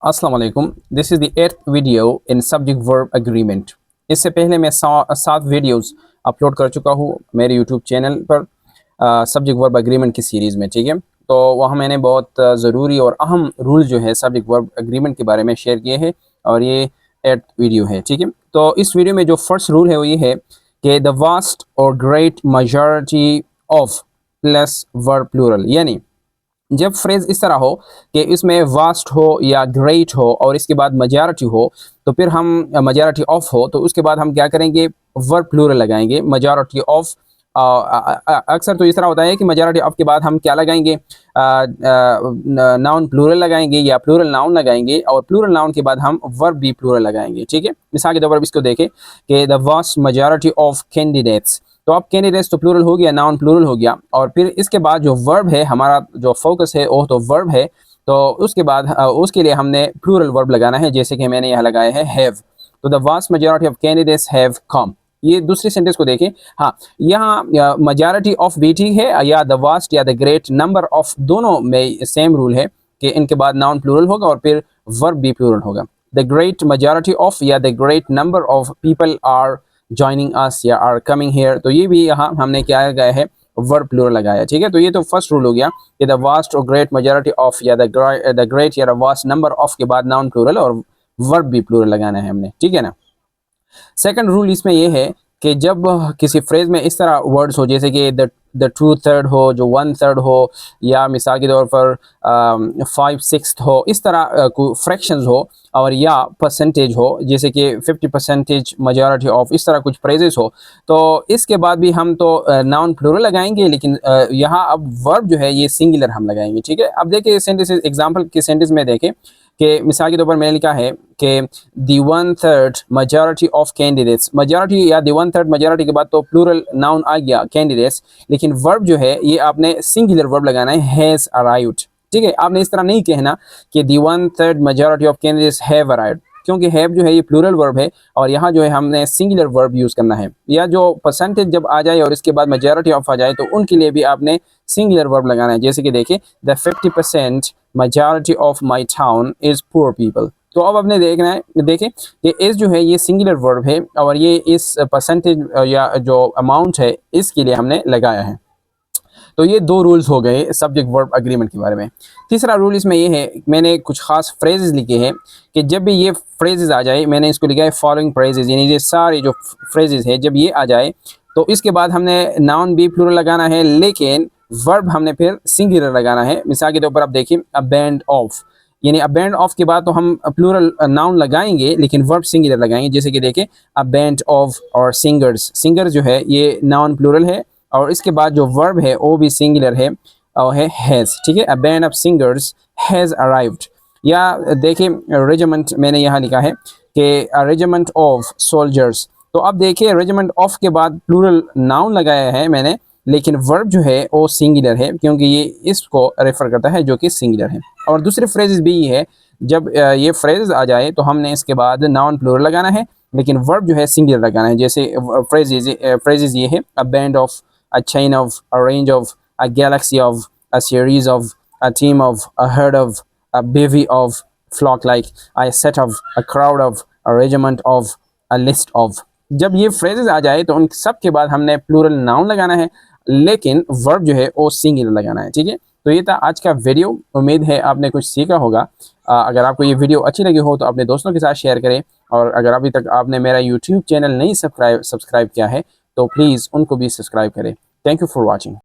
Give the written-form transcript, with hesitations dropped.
अस्सलाम वालेकुम। This is the 8th video in subject verb agreement. इससे पहले मैं 7 वीडियोस अपलोड कर चुका हूँ मेरे यूट्यूब चैनल पर सब्जेक्ट वर्ब एग्रीमेंट की सीरीज़ में, ठीक है। तो वहाँ मैंने बहुत ज़रूरी और अहम रूल जो है सब्जेक्ट वर्ब एग्रीमेंट के बारे में शेयर किए हैं और ये 8th वीडियो है, ठीक है। तो इस वीडियो में जो फर्स्ट रूल है वो ये है कि द वास्ट और great majority of plus verb plural, यानी जब फ्रेज इस तरह हो कि इसमें वास्ट हो या ग्रेट हो और इसके बाद मेजॉरिटी हो, तो फिर हम मेजॉरिटी ऑफ हो तो उसके बाद हम क्या करेंगे, वर्ब प्लूरल लगाएंगे मेजॉरिटी ऑफ। अक्सर तो इस तरह होता है कि मेजॉरिटी ऑफ के बाद हम क्या लगाएंगे, नाउन प्लूरल लगाएंगे या प्लूरल नाउन लगाएंगे और प्लूरल नाउन के बाद हम वर्ब भी प्लूरल लगाएंगे, ठीक है। मिसाल के तौर पर इसको देखें कि the vast majority of candidates, तो अब कैंडिडेट्स तो प्लूरल हो गया, नाउन प्लूरल हो गया और फिर इसके बाद जो वर्ब है, हमारा जो फोकस है वो तो वर्ब है, तो उसके बाद उसके लिए हमने प्लूरल वर्ब लगाना है, जैसे कि मैंने यहाँ लगाया है हैव। तो the vast majority of candidates have come. ये दूसरी सेंटेंस को देखें, हाँ यहाँ मेजॉरिटी ऑफ भी ठीक है या द वास्ट या द ग्रेट नंबर ऑफ, दोनों में सेम रूल है कि इनके बाद नाउन प्लूरल होगा और फिर वर्ब भी प्लूरल होगा। द ग्रेट मेजॉरिटी ऑफ या the great number of people are joining us या आर कमिंग हेयर, तो ये भी यहाँ हमने क्या गया है, वर्ब प्लूरल लगाया, ठीक है। तो ये तो फर्स्ट रूल हो गया कि द वास्ट और ग्रेट मेजॉरिटी ऑफ या द ग्रेट या वास्ट नंबर ऑफ के बाद नाउन प्लूरल और वर्ब भी प्लूरल लगाना है हमने, ठीक है ना। सेकंड रूल इसमें यह है कि जब किसी फ्रेज में इस तरह वर्ड्स हो, जैसे कि द टू थर्ड हो, जो वन थर्ड हो, या मिसाल के तौर पर 5/6 हो, इस तरह फ्रैक्शंस हो और या परसेंटेज हो, जैसे कि 50% मेजॉरिटी ऑफ, इस तरह कुछ फ्रेजेस हो, तो इसके बाद भी हम तो नाउन प्लूरल लगाएंगे, लेकिन यहाँ अब वर्ब जो है ये सिंगुलर हम लगाएंगे, ठीक है। अब देखिए सेंटेंस, एग्जाम्पल के सेंटेंस में देखें कि मिसाल के तौर पर मैंने लिखा है कि दी 1/3 मेजॉरिटी ऑफ कैंडिडेट्स, मेजॉरिटी या दी 1/3 मेजॉरिटी के बाद तो प्लूरल नाउन आ गया कैंडिडेट्स, लेकिन वर्ब जो है ये आपने सिंगुलर वर्ब लगाना है, हैज अराइव्ड, ठीक है। आपने इस तरह नहीं कहना कि दी 1/3 majority of candidates have arrived, क्योंकि हैव जो है ये प्लूरल वर्ब है और यहाँ जो है हमने सिंगुलर वर्ब यूज़ करना है। या जो परसेंटेज जब आ जाए और इसके बाद मेजॉरिटी ऑफ आ जाए तो उनके लिए भी आपने सिंगुलर वर्ब लगाना है, जैसे कि देखिए the 50% majority of my town is poor people. तो अब आपने देखना है, देखें कि इस जो है ये सिंगुलर वर्ब है और ये इस परसेंटेज या जो अमाउंट है इसके लिए हमने लगाया है। तो ये दो रूल्स हो गए सब्जेक्ट वर्ब एग्रीमेंट के बारे में। तीसरा रूल इसमें ये है, मैंने कुछ खास फ्रेजेस लिखे हैं कि जब भी ये फ्रेजेस आ जाए, मैंने इसको लिखा है फॉलोइंग फ्रेजेस, यानी ये सारे जो फ्रेजेस है जब ये आ जाए तो इसके बाद हमने नाउन भी प्लूरल लगाना है, लेकिन वर्ब हमने फिर सिंगुलर लगाना है। मिसाल के तौर पर आप देखिए अ बैंड ऑफ, यानी अ बैंड ऑफ के बाद तो हम प्लूरल नाउन लगाएंगे लेकिन वर्ब सिंगुलर लगाएंगे, जैसे कि देखिए अ बैंड ऑफ और सिंगर्स। सिंगर जो है ये नाउन प्लूरल है और इसके बाद जो वर्ब है वो भी सिंगुलर है और है हैज़, ठीक है। A band of singers has arrived. या देखिए रेजिमेंट, मैंने यहाँ लिखा है कि अ रेजिमेंट ऑफ सोल्जर्स। तो अब देखिए रेजिमेंट ऑफ के बाद प्लूरल नाउन लगाया है मैंने, लेकिन वर्ब जो है वो सिंगुलर है क्योंकि ये इसको रेफर करता है जो कि सिंगुलर है। और दूसरे फ्रेजेस भी ये है, जब ये फ्रेज आ जाए तो हमने इसके बाद नाउन प्लूरल लगाना है लेकिन वर्ब जो है सिंगुलर लगाना है, जैसे फ्रेजेस ये है a band of, a chain of, a range of, a galaxy of, a series of, a team of, a herd of, a bevy of, flock like, a set of, a crowd of, a regiment of, a list of। जब ये phrases आ जाए तो उन सब के बाद हमने plural noun लगाना है लेकिन वर्ब जो है वो सिंगुलर लगाना है, ठीक है। तो ये था आज का वीडियो, उम्मीद है आपने कुछ सीखा होगा। अगर आपको ये वीडियो अच्छी लगी हो तो अपने दोस्तों के साथ शेयर करें और अगर अभी तक आपने मेरा यूट्यूब चैनल नहीं सब्सक्राइब किया है तो प्लीज़ उनको भी सब्सक्राइब करें। Thank you for watching.